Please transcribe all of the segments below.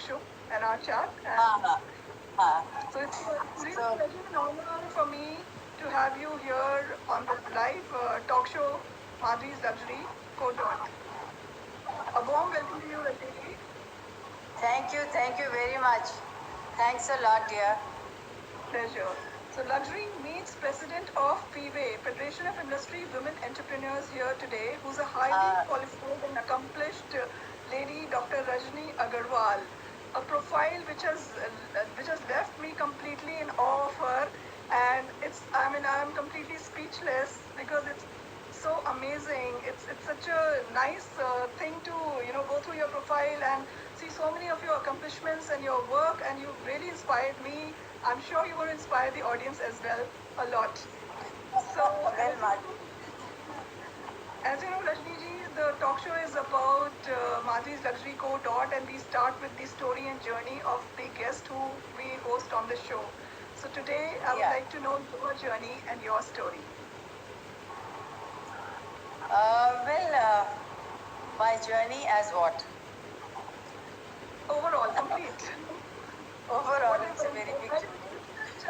talk show and our chat. And so it's really So, pleasure and honor for me to have you here on the live talk show, Madhuri's Luxury Co-Dot. A warm welcome to you, Rajni. thank you very much. Thanks a lot, dear. Pleasure. So Luxury meets President of FIWE, Federation of Industry Women Entrepreneurs here today, who's a highly qualified and accomplished lady, Dr. Rajni Agarwal. A profile which has left me completely in awe of her, and I'm completely speechless because it's so amazing. It's such a nice thing to go through your profile and see so many of your accomplishments and your work, and you've really inspired me. I'm sure you will inspire the audience as well a lot. So Well, as you know, Rajni ji, the talk show is about Madhuri's Luxury Co-Dot, and we start with the story and journey of the guest who we host on the show. So today, I would yeah. like to know your journey and your story. Well, my journey as what? Overall, complete. Overall, it's a Whatever. very big journey.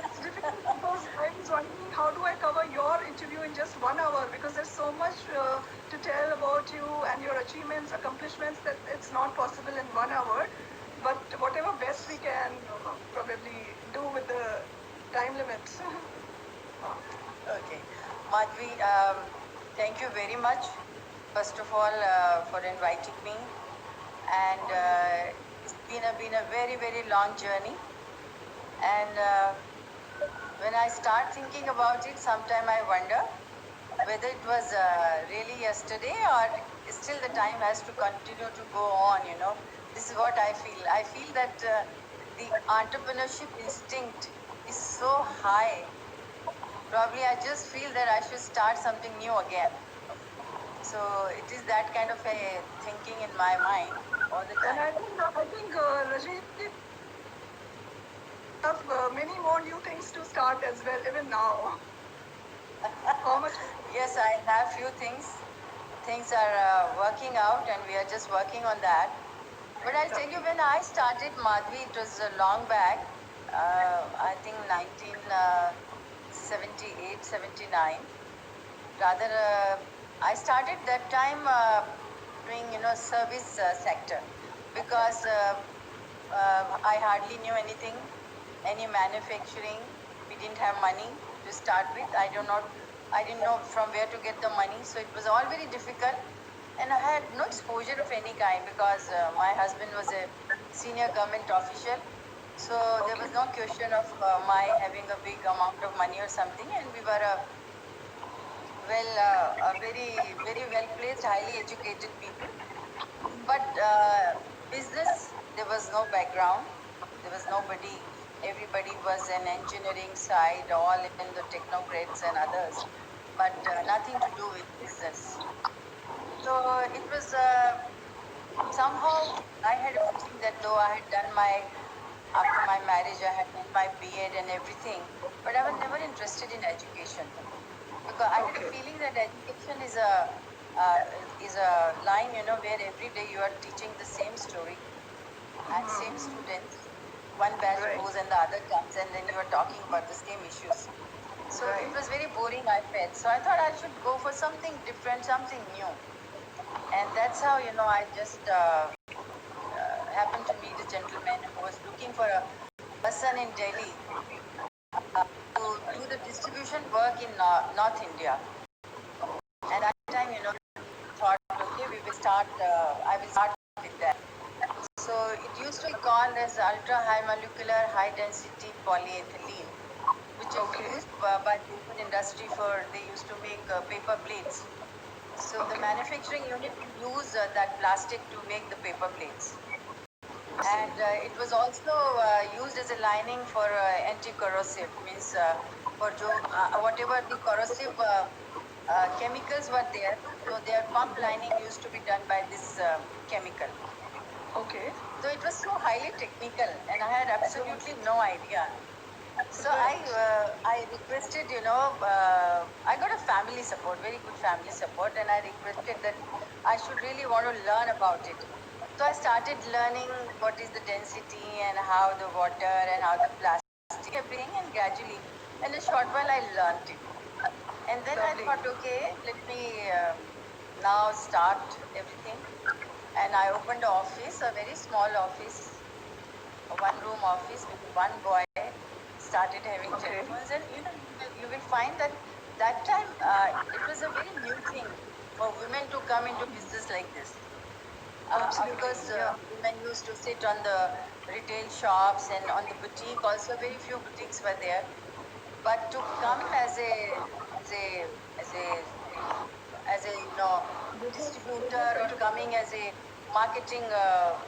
It's difficult because I was wondering how do I cover your interview in just 1 hour, because there's so much to tell about you and your achievements, accomplishments, that it's not possible in 1 hour. But whatever best we can probably do with the time limits. Okay. Madhvi, thank you very much, first of all, for inviting me. And it's been a very, very long journey. And when I start thinking about it, sometime I wonder whether it was really yesterday or still the time has to continue to go on, you know. This is what I feel. I feel that the entrepreneurship instinct is so high. Probably I just feel that I should start something new again. So it is that kind of a thinking in my mind all the And time. I think Rajni have many more new things to start as well, even now. How much? Yes, I have few things. Things are working out and we are just working on that. But I'll tell you, when I started Madhvi, it was long back, I think 1978, 79. Rather, I started that time doing, service sector because I hardly knew anything, any manufacturing. We didn't have money to start with. I didn't know from where to get the money. So it was all very difficult. And I had no exposure of any kind because my husband was a senior government official. So there was no question of my having a big amount of money or something. And we were a very, very well placed, highly educated people. But business, there was no background. There was nobody. Everybody was an engineering side, all in the technocrats and others, but nothing to do with business. So it was somehow I had a feeling that though I had done after my marriage, I had done my B.Ed and everything, but I was never interested in education because I had a feeling that education is a line, where every day you are teaching the same story and same students. One batch goes and the other comes, and then you are talking about the same issues. So it was very boring, I felt. So I thought I should go for something different, something new. And that's how, I just happened to meet a gentleman who was looking for a person in Delhi to do the distribution work in North India. And at that time, thought, okay, we will start, I will start with that. So it used to be called as ultra high molecular high density polyethylene, which is used by the paper industry for, they used to make paper plates. So the manufacturing unit will use that plastic to make the paper plates. And it was also used as a lining for anti-corrosive, means for whatever the corrosive chemicals were there, so their pump lining used to be done by this chemical. Okay. So it was so highly technical, and I had absolutely no idea. So I requested, I got a family support, very good family support, and I requested that I should really want to learn about it. So I started learning what is the density and how the water and how the plastic, everything, and gradually, in a short while, I learned it. And then Lovely. I thought, okay, let me now start everything. And I opened an office, a very small office, a one-room office with one boy. Started having Okay. telephones, and you will find that that time it was a very new thing for women to come into business like this. Absolutely. Of course, Yeah. women used to sit on the retail shops and on the boutique. Also, very few boutiques were there. But to come as as a as a as a distributor or coming as a marketing uh,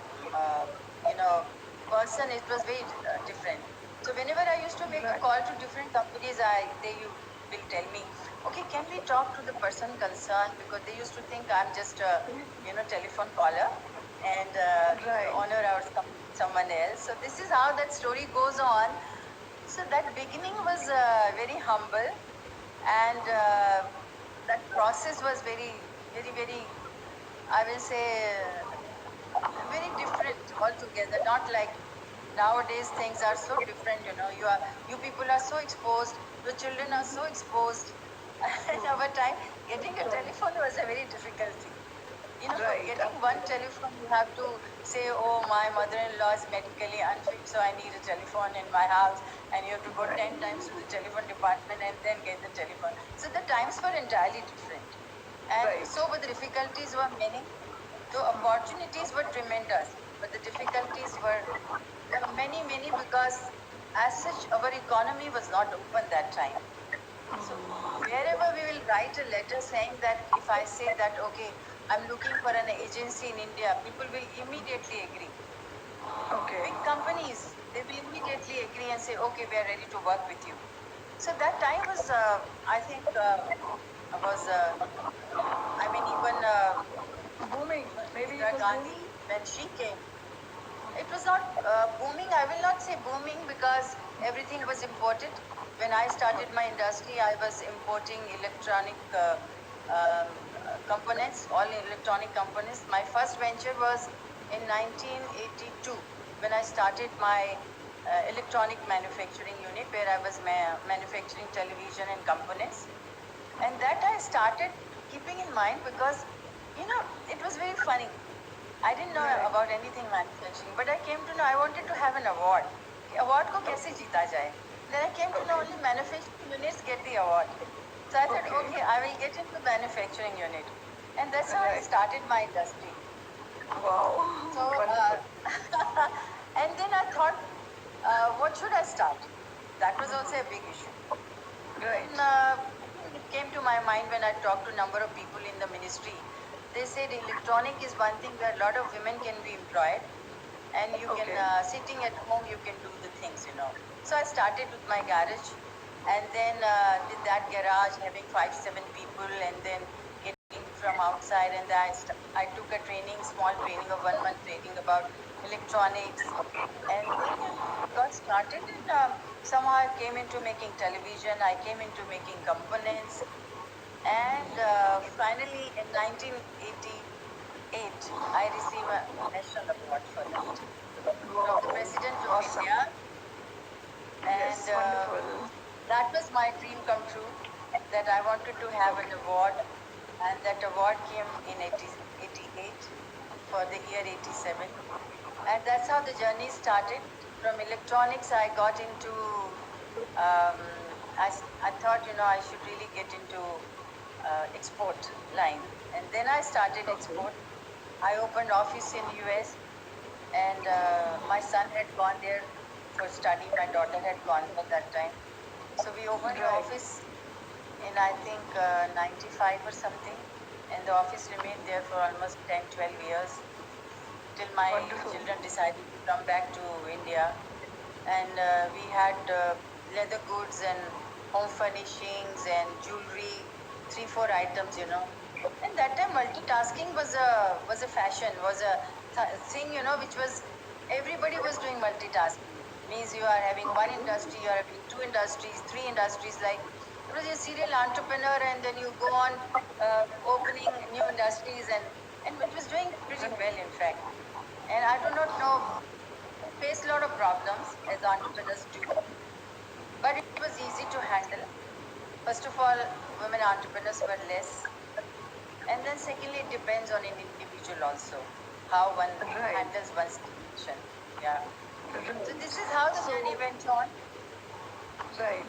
you know person, it was very different. So whenever I used to make a Right. call to different companies, they will tell me, okay, can we talk to the person concerned, because they used to think I'm just a telephone caller and the Right. owner or someone else. So this is how that story goes on. So that beginning was very humble, and that process was very, very, very, I will say, very different altogether. Not like nowadays things are so different. You people are so exposed. Your children are so exposed. And over time, getting a telephone was a very difficult thing. For Right. getting one telephone, you have to say, oh, my mother-in-law is medically unfit, so I need a telephone in my house. And you have to go 10 times to the telephone department and then get the telephone. So the times were entirely different. And Right. so the difficulties were many. The opportunities were tremendous, but the difficulties were many, many, because as such, our economy was not open that time. So wherever we will write a letter saying that, if I say that, okay, I'm looking for an agency in India, people will immediately agree. Okay. Big companies, they will immediately agree and say, okay, we are ready to work with you. So that time was, I think, was, I mean, even Booming. Maybe it Indira was Gandhi, booming. when she came, it was not booming. I will not say booming, because everything was imported. When I started my industry, I was importing electronic components, all electronic components. My first venture was in 1982, when I started my electronic manufacturing unit, where I was manufacturing television and components. And that I started keeping in mind, because, it was very funny. I didn't know Right. about anything manufacturing, but I came to know I wanted to have an award. Award ko kaise jeeta jaye? Then I came to know Okay. only manufacturing units get the award. So I thought, Okay. okay, I will get into manufacturing unit, and that's how I Right. started my industry. Wow. So, Wonderful. and then I thought, what should I start? That was also a big issue. Right. Then it came to my mind when I talked to a number of people in the ministry. They said electronic is one thing where a lot of women can be employed, and you can, Okay. sitting at home, you can do the things. So I started with my garage, and then did that garage having 5, 7 people, and then getting from outside. And then I took a training, small training of 1 month training about electronics, and then got started. And somehow I came into making television. I came into making components, and finally in 1988, I received a national award for that from the Wow. President of Awesome. India. And Yes. Wonderful. that was my dream come true, that I wanted to have an Okay. award. And that award came in 88 for the year 87. And that's how the journey started. From electronics, I got into, um, I thought, I should really get into export line. And then I started Okay. export. I opened office in US, and my son had gone there for study. My daughter had gone at that time. So we opened the Right. office in, I think, 95 or something. And the office remained there for almost 10, 12 years, till my Wonderful. children decided to come back to India. And we had leather goods and home furnishings and jewelry, 3, 4 items. And that time multitasking was a fashion, was a thing, which was, everybody was doing multitasking. Means you are having one Okay. industry, you are having 2 industries, 3 industries. Like, it was a serial entrepreneur, and then you go on opening new industries, and it was doing pretty well, in fact. And I do not know, face a lot of problems as entrepreneurs do, but it was easy to handle. First of all, women entrepreneurs were less. And then secondly, it depends on an individual also, how one Right. handles one's situation. Yeah. Right. So this is how the journey went on. Right.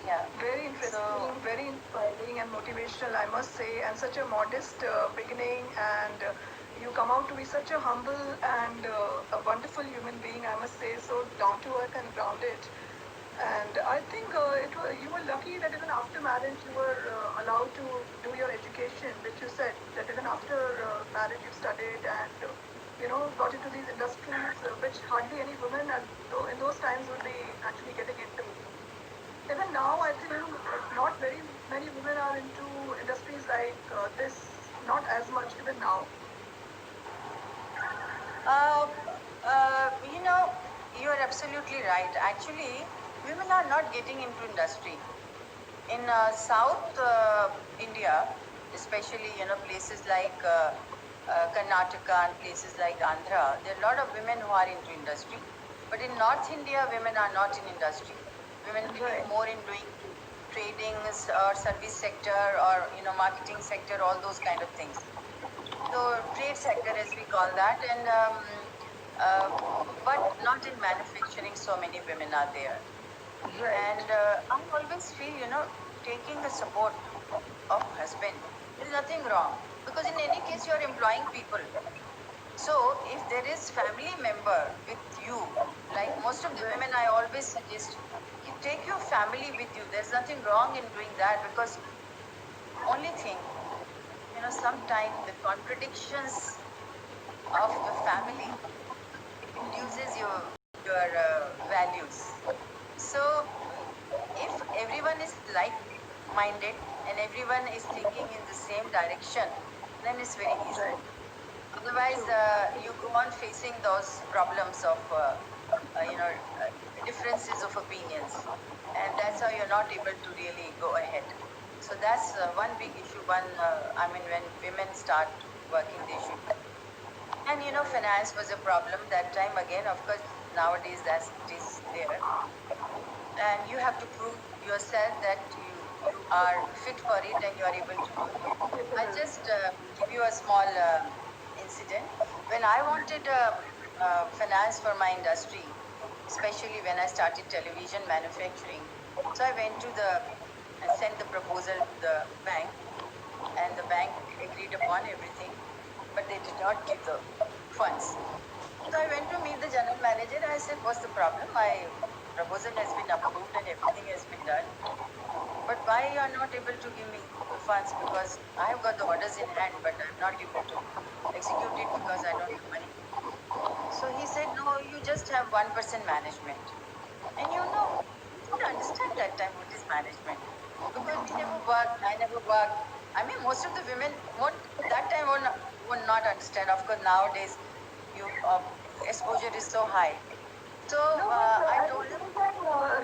Yeah. Very interesting, So very inspiring and motivational, I must say, and such a modest beginning. And you come out to be such a humble and a wonderful human being, I must say, so down to earth and grounded. And I think you were lucky that even after marriage you were allowed to do your education, which you said that even after marriage you studied and got into these industries which hardly any women in those times would be actually getting into. Even now, I think not very many women are into industries like this. Not as much even now. uh, you know, you are absolutely right. Actually, women are not getting into industry. In South India, especially places like Karnataka and places like Andhra, there are a lot of women who are into industry. But in North India, women are not in industry. Women believe Right. more in doing trading or service sector or marketing sector, all those kind of things. So trade sector, as we call that, and uh, but not in manufacturing. So many women are there. Right. And I always feel, taking the support of husband, there is nothing wrong, because in any case you are employing people. So if there is family member with you, like most of the Right. women, I always suggest you take your family with you. There's nothing wrong in doing that, because only thing, sometimes the contradictions of the family, it reduces your values. So if everyone is like minded and everyone is thinking in the same direction, then it's very easy. Right. Otherwise, True. you go on facing those problems of differences of opinions, and that's how you're not able to really go ahead. So that's one big issue. I mean, when women start working, they should. And finance was a problem that time. Again, of course, nowadays that it is there, and you have to prove yourself that you are fit for it and you are able to do it. I'll just give you a small incident. When I wanted finance for my industry, especially when I started television manufacturing, so I went to and sent the proposal to the bank, and the bank agreed upon everything, but they did not give the funds. So I went to meet the general manager. I said, "What's the problem? My proposal has been approved and everything has been done. But why you are not able to give me the funds? Because I have got the orders in hand, but I'm not able to execute it because I don't have money." So he said, "No, you just have 1% management." And we didn't understand that time what is management, because we never worked, I never worked. I mean, most of the women won't, that time would not understand. Of course, nowadays, you exposure is so high. So No, but I at the told him, same time,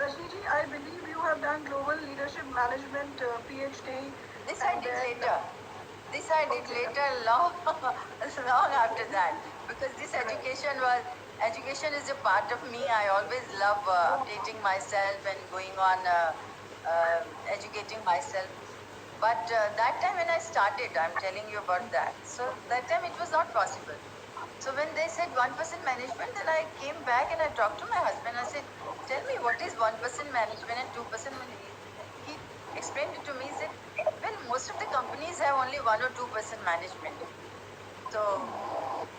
Rajni, I believe you have done global leadership management PhD, this I and did then later. This I did okay, later, long, long after that, because this right, education is a part of me. I always love updating myself and going on educating myself. But that time when I started, I'm telling you about that. So that time it was not possible. So when they said 1% management, then I came back and I talked to my husband. I said, "Tell me, what is 1% management and 2% management?" He explained it to me. He said, "Well, most of the companies have only 1 or 2% management. So,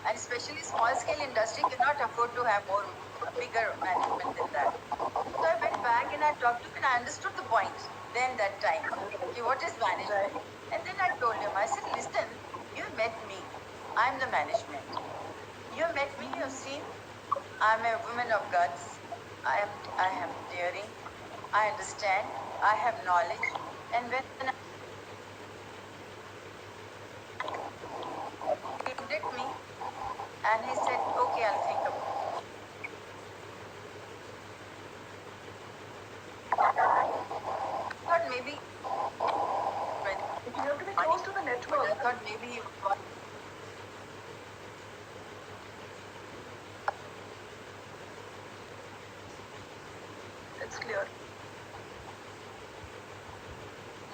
and especially small scale industry cannot afford to have bigger management than that." So I went back and I talked to him and I understood the point then that time. Okay, what is right, management? And then I told him, I said, "Listen, you met me. I'm the management. You met me, you've seen, I'm a woman of guts. I am daring. I understand. I have knowledge. And when he looked at me and he said, "Okay, I'll think about it." I thought maybe when you have to be money, close to the but I network. thought maybe you got it's clear.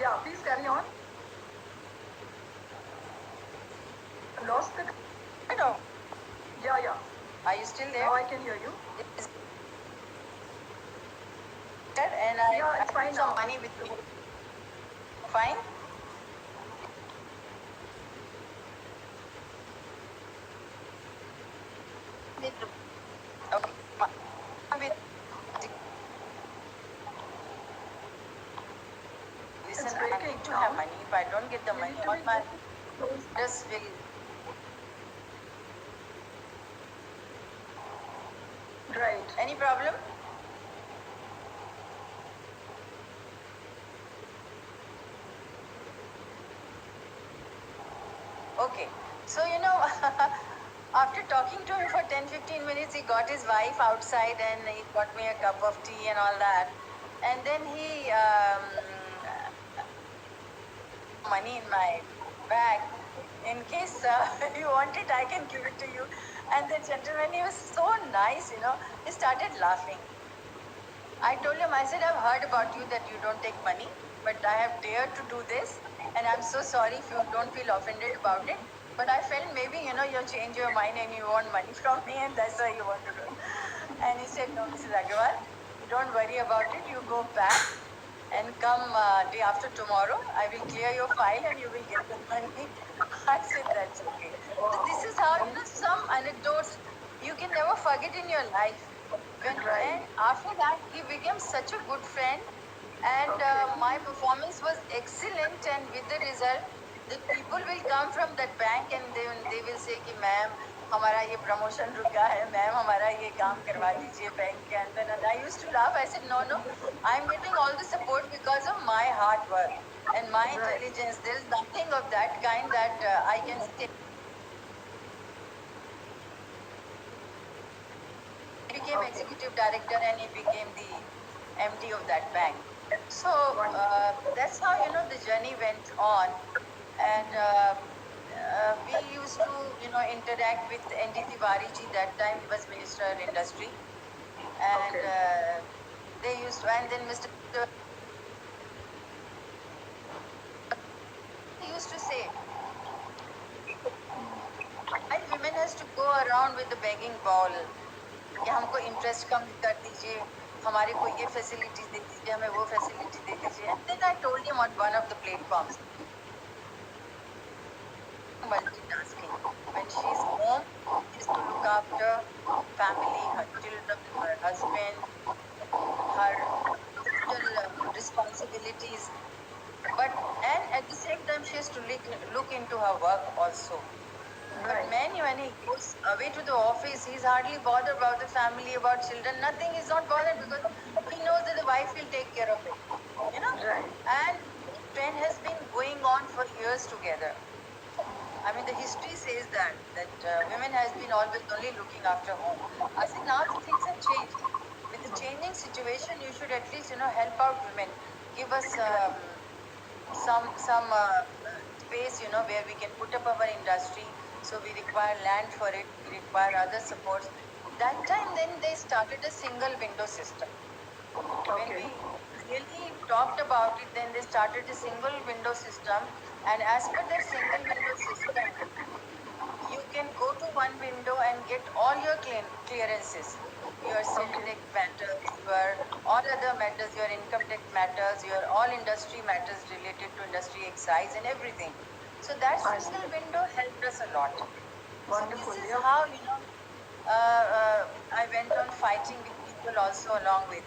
Yeah, please carry on. Lost the. No. Yeah, yeah. Are you still there? Now I can hear you. And I Yeah, it's fine put some now. money with me. Fine? Okay. Listen, I need to have money. If I don't get the money, all my just will. Right. Any problem? Okay. So, after talking to him for 10-15 minutes, he got his wife outside and he got me a cup of tea and all that. And then he money in my bag. In case you want it, I can give it to you. And the gentleman, he was so nice, he started laughing. I told him, I said, I've heard about you that you don't take money, but I have dared to do this. And I'm so sorry if you don't feel offended about it. But I felt maybe, you'll change your mind and you want money from me and that's why you want to do it. And he said, no, Mrs. Agarwal, don't worry about it. You go back and come day after tomorrow. I will clear your file and you will get the money. I said, that's okay. So this is how, some anecdotes you can never forget in your life. And after that, he became such a good friend. And my performance was excellent. And with the result, the people will come from that bank and they will say कि ma'am हमारा ये promotion रुका है ma'am हमारा ये काम करवा दीजिए बैंक के अंदर. And I used to laugh. I said no, I'm getting all the support because of my hard work and my intelligence. There is nothing of that kind that I can say. He became executive director and he became the MD of that bank. So that's how the journey went on, and we used to interact with ND Tiwari ji. That time he was Minister of Industry, and they used to, and then Mr. He used to say, why women has to go around with the begging bowl कि हमको interest कम कर दीजिए हमारे को ये facility दे दीजिए हमें वो फैसिलिटी दे दीजिए. And then I told him on one of the platforms, multitasking. When she's home, she's to look after family, her children, her husband, her social responsibilities. And at the same time, she has to look into her work also. But man, when he goes away to the office, he's hardly bothered about the family, about children. Nothing. He's not bothered because he knows that the wife will take care of it. And the trend has been going on for years together. I mean, the history says that women has been always only looking after home. I think now the things have changed. With the changing situation, you should at least help out women. Give us some space where we can put up our industry. So we require land for it. We require other supports. That time, then they started a single window system. When we really talked about it, then they started a single window system. And as per that single window system, you can go to one window and get all your clearances. Your sales tax matters, your all other matters, your income tax matters, your all industry matters related to industry excise and everything. So that single window helped us a lot. Wonderful. So this is how I went on fighting with people also along with.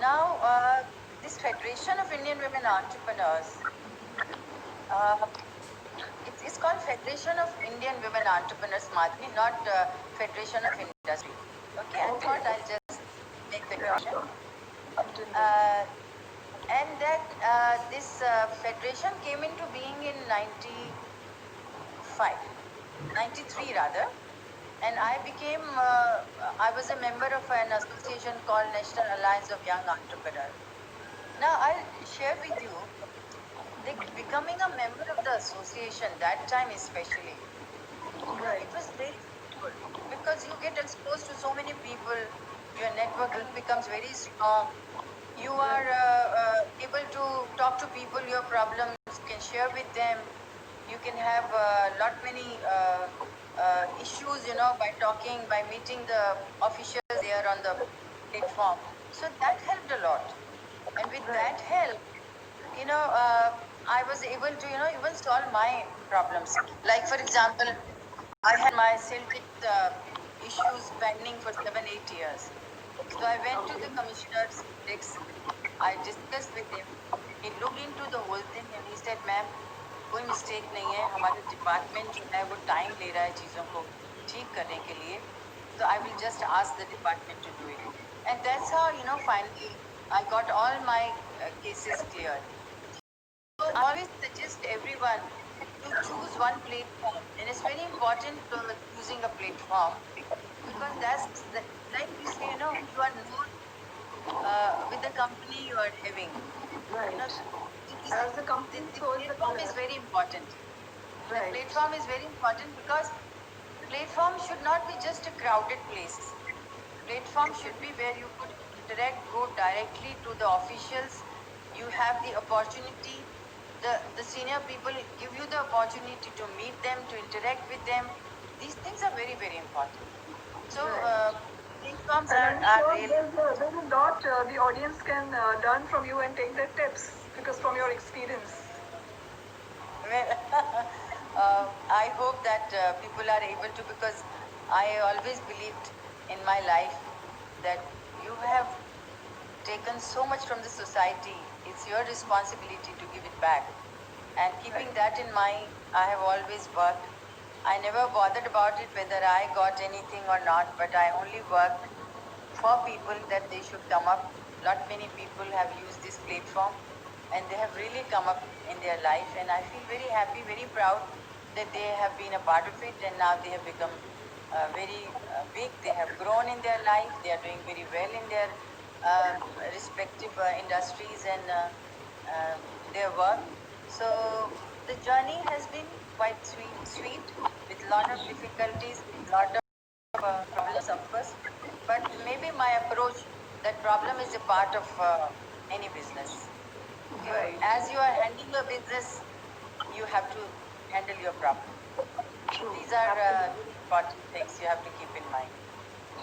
Now this Federation of Indian Women Entrepreneurs. It's called Federation of Indian Women Entrepreneurs, Madhuri, not Federation of Industry. Okay, I thought I'll just make the correction. And that this federation came into being in 93 rather. And I was a member of an association called National Alliance of Young Entrepreneurs. Now I'll share with you, becoming a member of the association, that time especially, it was very good because you get exposed to so many people, your network will pick becomes very strong. You are able to talk to people, your problems, can share with them. You can have lot many issues, by talking, by meeting the officials there on the platform. So that helped a lot. And with that help, I was able to, even solve my problems. Like, for example, I had my Celtic issues pending for 7, 8 years. So I went to the commissioner's desk. I discussed with him. He looked into the whole thing and he said, "Ma'am, कोई mistake नहीं है. हमारा department जो है वो time ले रहा है चीज़ों को ठीक करने के लिए. So I will just ask the department to do it." And that's how, finally I got all my cases cleared. So I always suggest everyone to choose one platform, and it's very important for choosing a platform because that's the, like you say, you are known with the company you are having. Right. As the company, the so platform is very important. Right. The platform is very important because platform should not be just a crowded place. Platform should be where you could interact, go directly to the officials. You have the opportunity. The senior people give you the opportunity to meet them, to interact with them. These things are very, very important. So platforms are really. There's a lot the audience can learn from you and take their tips because from your experience. Well, I hope that people are able to, because I always believed in my life that you have taken so much from the society. It's your responsibility to give it back. And keeping that in mind, I have always worked. I never bothered about it whether I got anything or not, but I only worked for people that they should come up. Lot many people have used this platform and they have really come up in their life, and I feel very happy, very proud that they have been a part of it, and now they have become very big. They have grown in their life. They are doing very well in their respective industries and their work. So the journey has been quite sweet with a lot of difficulties, with lot of problems, of course. But maybe my approach, that problem is a part of any business. Right. As you are handling your business, you have to handle your problem. True. These are important things you have to keep in mind.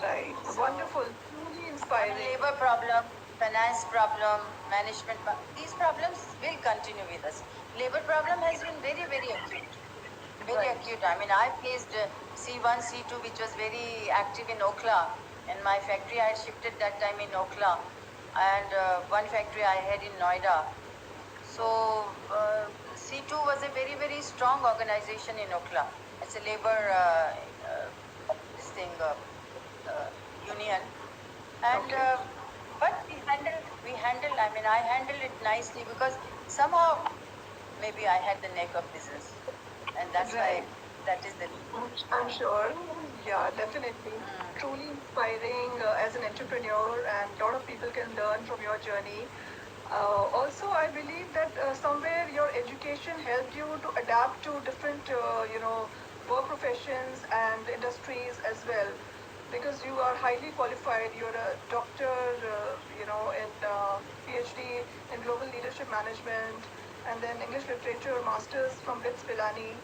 Right. So, Wonderful. Truly inspiring. Labor problem, finance problem, management these problems will continue with us. Labor problem has been very, very acute. Very acute. I mean, I placed C1, C2, which was very active in Okhla. In my factory, I had shifted that time in Okhla. And one factory I had in Noida. So C2 was a very, very strong organization in Okhla. It's a labor this thing union, and but we handled. I mean, I handled it nicely because somehow maybe I had the neck of business, and that's why that is the. I'm sure. Yeah, definitely. Truly inspiring as an entrepreneur, and a lot of people can learn from your journey. Also, I believe that somewhere your education helped you to adapt to different, work professions and industries as well, because you are highly qualified. You're a doctor, in PhD in global leadership management, and then English literature masters from BITS Pilani,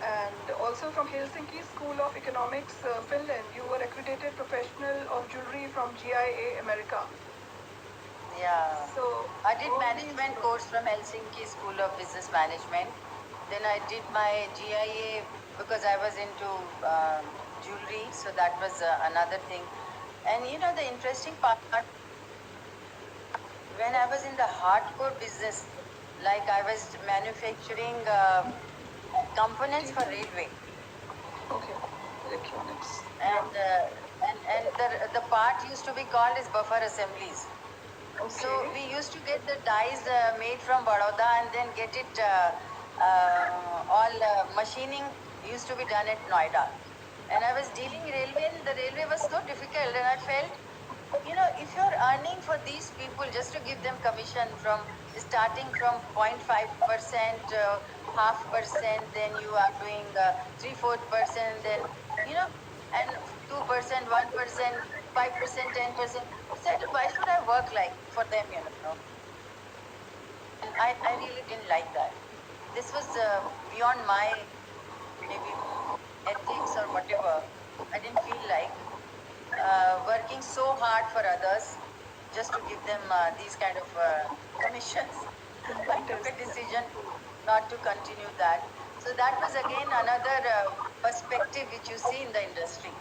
and also from Helsinki School of Economics, Finland. You were accredited professional of jewelry from GIA America. Yeah. So I did management course from Helsinki School of Business Management. Then I did my GIA because I was into jewelry, so that was another thing. And the interesting part, when I was in the hardcore business, like I was manufacturing components for railway. Okay, electronics. And the part used to be called as buffer assemblies. Okay. So we used to get the dies made from Baroda and then get it all machining used to be done at Noida. And I was dealing railway, and the railway was so difficult, and I felt, if you're earning for these people just to give them commission from starting from 0.5%, half percent, then you are doing 3/4%, then, and 2%, 1% 5%, 10%. I said, why should I work like for them, you know? And I really didn't like that. This was beyond my maybe ethics or whatever. I didn't feel like working so hard for others just to give them these kind of commissions. I took a decision not to continue that. So that was again another perspective which you see in the industry,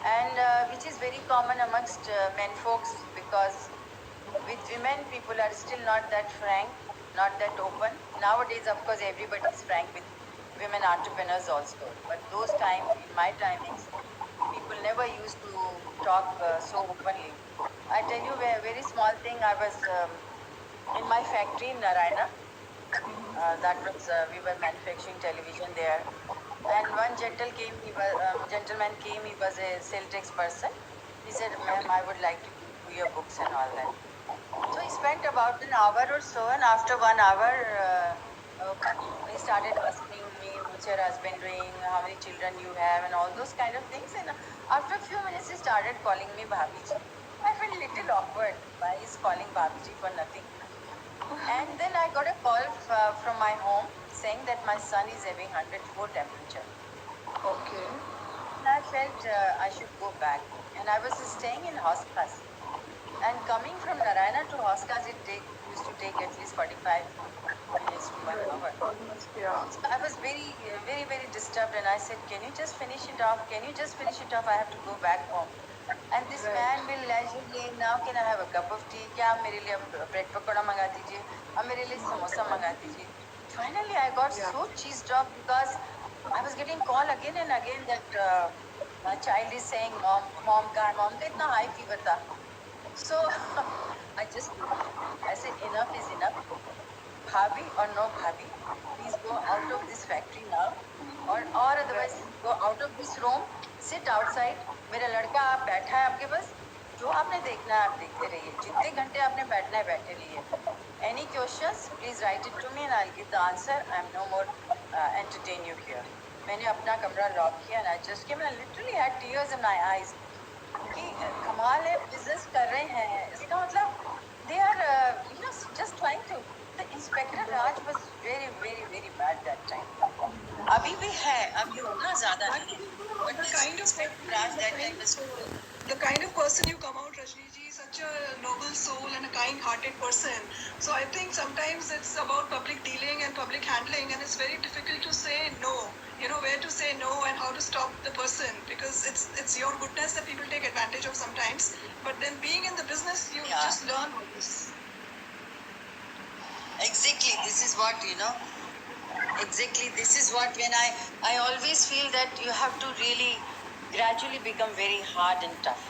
and which is very common amongst men folks, because with women people are still not that frank, not that open. Nowadays, of course, everybody is frank with women entrepreneurs also. But those time, in my timings, people never used to talk so openly. I tell you a very small thing. I was in my factory in Narayana. That was we were manufacturing television there, and one gentleman came. He was a Celtex person. He said, "Ma'am, I would like to do your books and all that." So he spent about an hour or so, and after 1 hour, he started asking me, "What's your husband doing? How many children you have?" and all those kind of things. And after a few minutes, he started calling me Bhabiji. I felt a little awkward. Why he's calling Bhabiji for nothing? And then I got a call from my home saying that my son is having 104 temperature. Okay. And I felt I should go back. And I was staying in Hoskas. And coming from Narayana to Hoskas, used to take at least 45 minutes to 1 hour. Yeah. So I was very disturbed, and I said, "Can you just finish it off? Can you just finish it off? I have to go back home." And this man will leisurely, "Now can I have a cup of tea? क्या आप मेरे लिए bread pakora मंगा दीजिए, आप मेरे लिए समोसा मंगा दीजिए." Finally, I got so cheesed off because I was getting call again and again that my child is saying, "Mom का इतना high fever था." So I just, I said, enough is enough. Bhabi or no Bhabi, please go out of this factory now, or otherwise go out of this room, sit outside. मेरा लड़का आप बैठा है आपके पास, जो आपने देखना है आप देखते रहिए, जितने घंटे आपने बैठना है बैठे रहिए. Any questions, please write it to me and I'll give the answer. I'm no more entertain you here. मैंने अपना कमरा लॉक किया and I just came and I literally had tears in my eyes. कि कमाल है, business कर रहे हैं, इसका मतलब they are just trying to. The Inspector Raj was very bad that time. अभी भी है, अभी उतना ज्यादा नहीं है. But The the kind of Inspector Raj that time was the kind of person you come out, Rajni ji, such a noble soul and a kind-hearted person. So I think sometimes it's about public dealing and public handling, and it's very difficult to say no. You know where to say no and how to stop the person, because it's your goodness that people take advantage of sometimes. But then being in the business, you just learn all this. Exactly, this is what exactly, this is what, when I always feel that you have to really gradually become very hard and tough,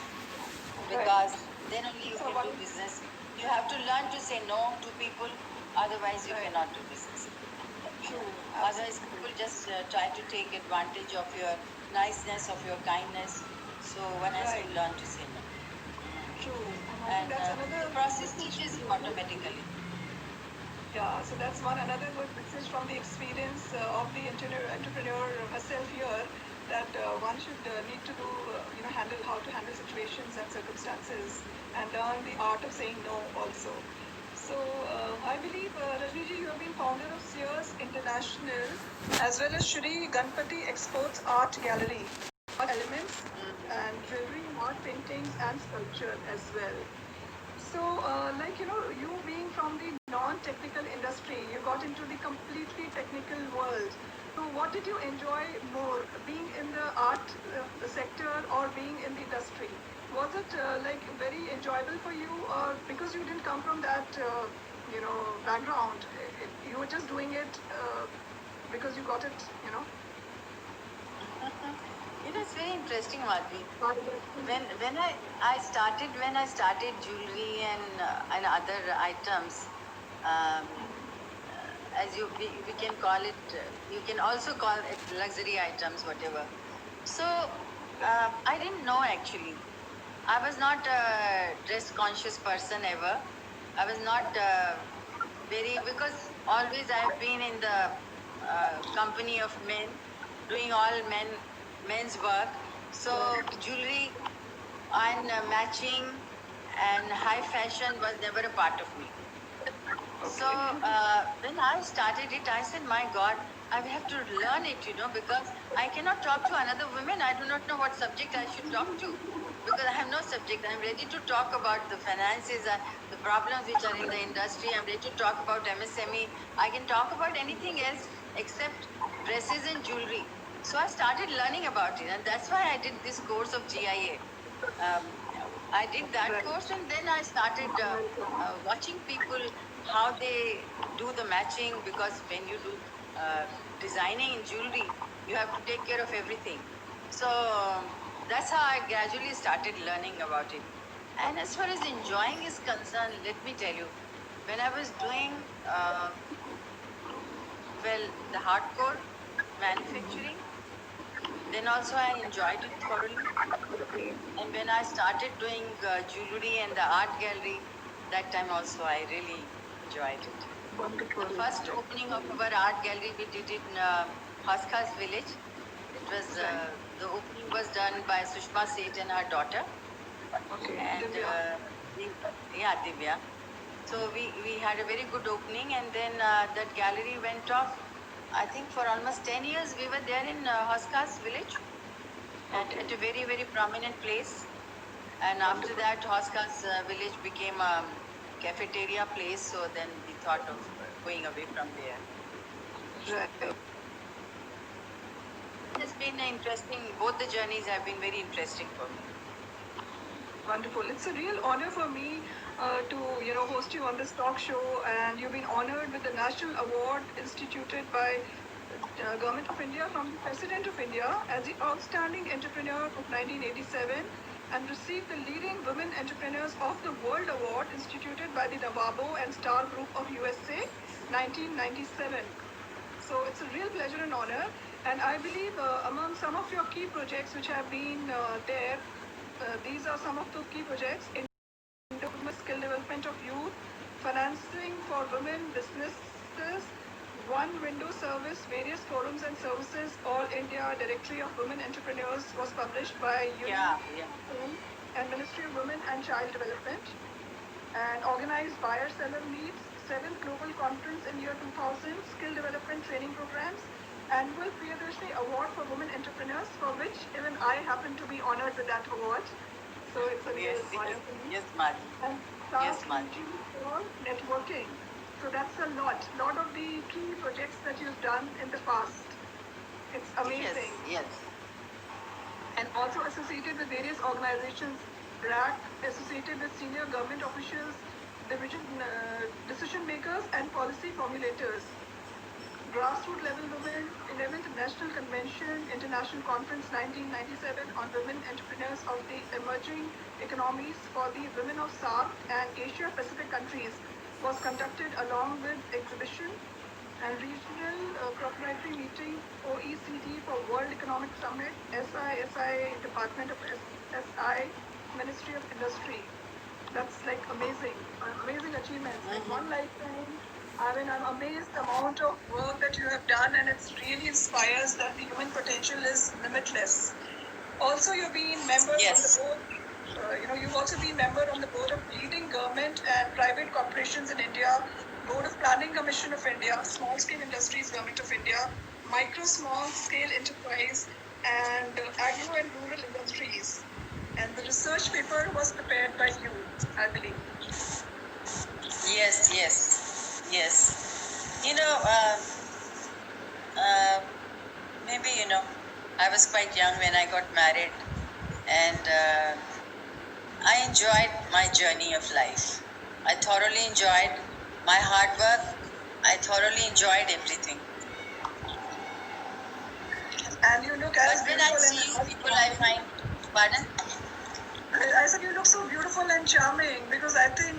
because then only you can do business. You have to learn to say no to people, otherwise you cannot do business. Otherwise people just try to take advantage of your niceness, of your kindness. So one has to learn to say no. True. And the process teaches you automatically. Yeah, so that's another good message from the experience of the entrepreneur herself here, that one should need to do, handle how to handle situations and circumstances, and learn the art of saying no also. So I believe, Rajniji, you have been founder of Sears International as well as Shri Ganpati Exports Art Gallery, elements and jewelry, art paintings and sculpture as well. So, you being from the non-technical industry, you got into the completely technical world. So, what did you enjoy more, being in the art sector or being in the industry? Was it very enjoyable for you, or because you didn't come from that, background, you were just doing it because you got it. It's very interesting, Madhvi. When I started jewelry and other items, as we can call it, you can also call it luxury items, whatever. So I didn't know actually. I was not a dress conscious person ever. I was not because always I have been in the company of men, doing all men's work. So jewelry and matching and high fashion was never a part of me. So when I started it, I said, my God, I have to learn it, because I cannot talk to another woman. I do not know what subject I should talk to because I have no subject. I'm ready to talk about the finances, the problems which are in the industry. I'm ready to talk about MSME. I can talk about anything else except dresses and jewelry. So I started learning about it, and that's why I did this course of GIA. Um, I did that Right. course, and then I started watching people how they do the matching, because when you do uh, designing in jewelry, you have to take care of everything. So that's how I gradually started learning about it. And as far as enjoying is concerned, let me tell you, when I was doing well the hardcore manufacturing, then also I enjoyed it thoroughly. And when I started doing jewelry and the art gallery, that time also I really enjoyed it. Wonderful. The first opening of our art gallery we did in Haskas village. It was the opening was done by Sushma Seth and her daughter, Okay. and Divya. yeah, Divya. So we had a very good opening, and then that gallery went off. I think for almost 10 years we were there in Haskas village, at a very very prominent place. And after that, Hoskas village became a cafeteria place. So then we thought of going away from there. Right. It's been interesting. Both the journeys have been very interesting for me. Wonderful. It's a real honor for me to host you on this talk show, and you've been honored with the national award instituted by Government of India from the President of India as the Outstanding Entrepreneur of 1987, and received the Leading Women Entrepreneurs of the World Award instituted by the Navabo and Star Group of USA 1997. So it's a real pleasure and honor. And I believe among some of your key projects which have been there, these are some of the key projects in skill development of youth, financing for women businesses, one window service, various forums and services, All India Directory of Women Entrepreneurs was published by UNICEF and Ministry of Women and Child Development, and organized buyer-seller meets, 7th Global Conference in year 2000, skill development training programs, annual Priyadarshini Award for Women Entrepreneurs, for which even I happen to be honored with that award. So it's a real honor for me. Yes, Madhu. And Yes, Madhu. for networking. So that's a lot of the key projects that you've done in the past. It's amazing. Yes. And also associated with various organizations, BRAC, associated with senior government officials, division decision makers, and policy formulators. Grassroots level women, 11th National Convention, International Conference 1997 on Women Entrepreneurs of the Emerging Economies for the Women of SAARC and Asia Pacific countries was conducted along with exhibition and regional proprietary meeting, OECD for World Economic Summit, SI Department of SI, Ministry of Industry. That's like amazing achievements. Like one lifetime. I mean, I'm amazed the amount of work that you have done, and it really inspires that the human potential is limitless. Also, you've been member on the board. You've also been member on the board of leading government and private corporations in India, Board of Planning Commission of India, Small Scale Industries Government of India, Micro Small Scale Enterprise, and Agro and Rural Industries. And the research paper was prepared by you, I believe. Yes. Maybe I was quite young when I got married, and I enjoyed my journey of life. I thoroughly enjoyed my hard work. I thoroughly enjoyed everything. And you look as But when I see you people, I find, pardon? I said you look so beautiful and charming, because I think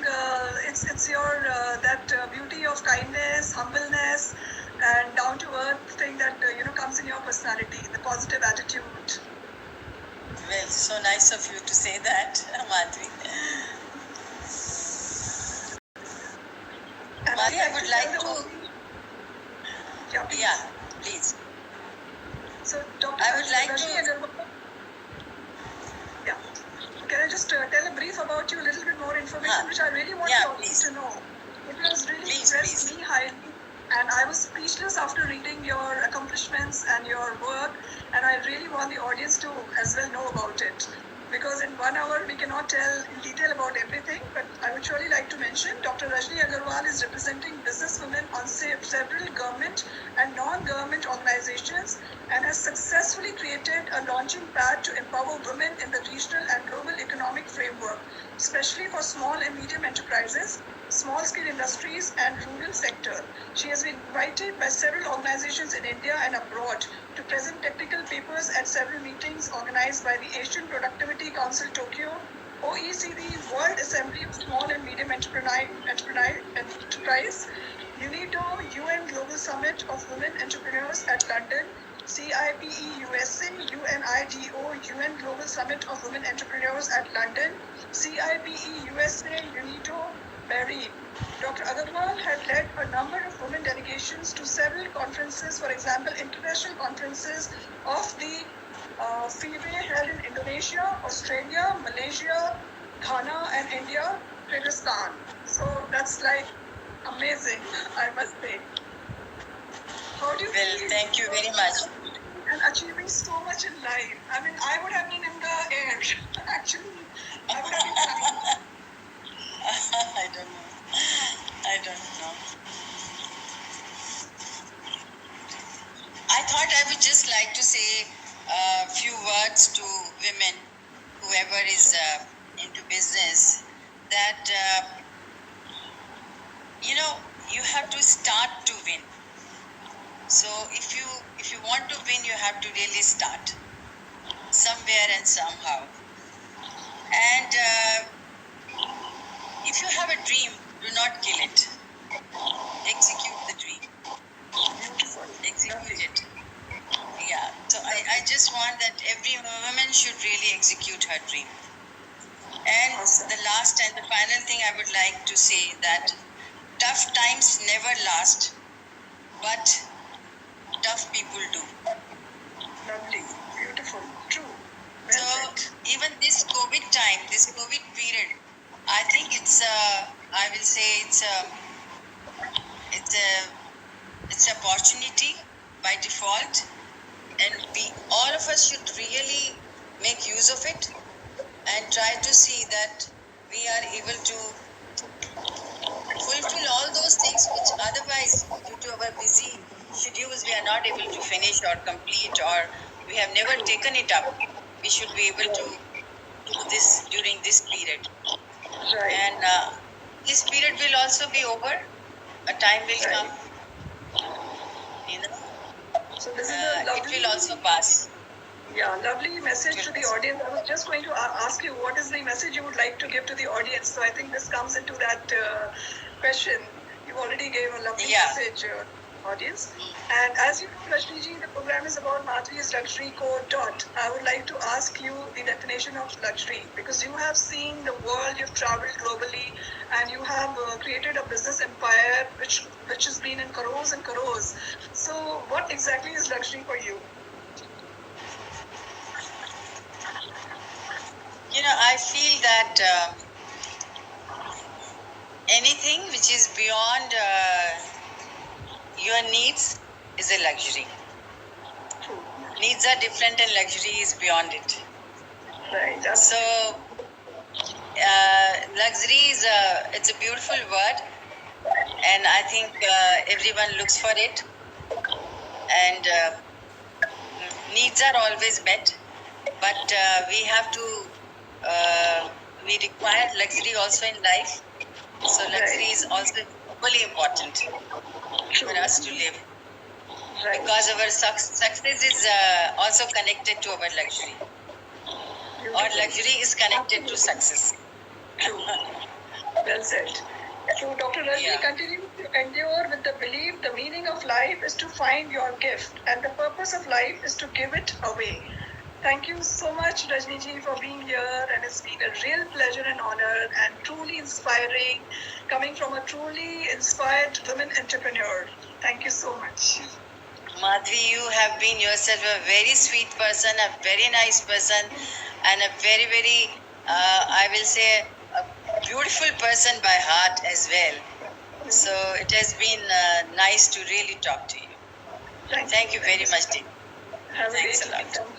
it's your that beauty of kindness, humbleness, and down to earth thing that comes in your personality, the positive attitude. Well, so nice of you to say that, Madhvi. Madhvi, I would like to. Yeah, please. So, Dr. I would like to. Yeah. can I just tell a brief about you, a little bit more information, which I really want the audience to know. It has really impressed me highly, and I was speechless after reading your accomplishments and your work, and I really want the audience to as well know about it. Because in 1 hour we cannot tell in detail about everything, but I would surely like to mention Dr. Rajni Agarwal is representing businesswomen on several government and non-government organizations and has successfully created a launching pad to empower women in the regional and global economic framework, especially for small and medium enterprises, small-scale industries and rural sector. She has been invited by several organizations in India and abroad to present technical papers at several meetings organized by the Asian Productivity Council Tokyo, OECD World Assembly of Small and Medium Enterprise, UNIDO UN Global Summit of Women Entrepreneurs at London, CIPE USA UNIDO UN Global Summit of Women Entrepreneurs at London, CIPE USA UNIDO Bahrain. Dr. Agarwal had led a number of women delegations to several conferences, for example, international conferences of the FIWE held in Indonesia, Australia, Malaysia, Ghana, and India, Kyrgyzstan. So that's like amazing, I must say. How do you feel? Thank you very much. And achieving so much in life. I mean, I would have been in the air. Actually, I would have been flying. I don't know. I don't know. I thought I would just like to say a few words to women, whoever is into business, that you have to start to win. So if you want to win, you have to really start somewhere and somehow. And if you have a dream, do not kill it. Execute the dream. Execute it. Yeah. So I just want that every woman should really execute her dream. And the last and the final thing I would like to say that tough times never last, but tough people do. Lovely, beautiful, true. Well So said. even this COVID time, this COVID period, I think I will say it's an opportunity by default, and all of us should really make use of it and try to see that we are able to fulfill all those things which otherwise, due to our busy schedules, we are not able to finish or complete, or we have never taken it up. We should be able to do this during this period. Right. And this period will also be over. A time will come. So this is a lovely, it will also pass. Yeah, lovely message to the audience. I was just going to ask you what is the message you would like to give to the audience. So I think this comes into that question. You already gave a lovely message, audience. And as you know, Rajni ji, the program is about Madhuri's Luxury Code. I would like to ask you the definition of luxury, because you have seen the world, you've traveled globally, and you have created a business empire which has been in crores and crores. So what exactly is luxury for you? I feel that anything which is beyond your needs is a luxury. Needs are different and luxury is beyond it. Right. So, luxury is it's a beautiful word, and I think everyone looks for it. And needs are always met, but we have to we require luxury also in life. So luxury is also equally important for us to live, because our success is also connected to our luxury. Our luxury is connected to success. Well said. So Dr. Rajni, continue to endure with the belief the meaning of life is to find your gift and the purpose of life is to give it away. Thank you so much, Rajni ji, for being here, and it's been a real pleasure and honor and truly inspiring, coming from a truly inspired women entrepreneur. Thank you so much. Madhvi, you have been yourself a very sweet person, a very nice person, and a very, very I will say a beautiful person by heart as well. So it has been nice to really talk to you. Thank you very much, Deep. Have a Thanks great a lot. evening.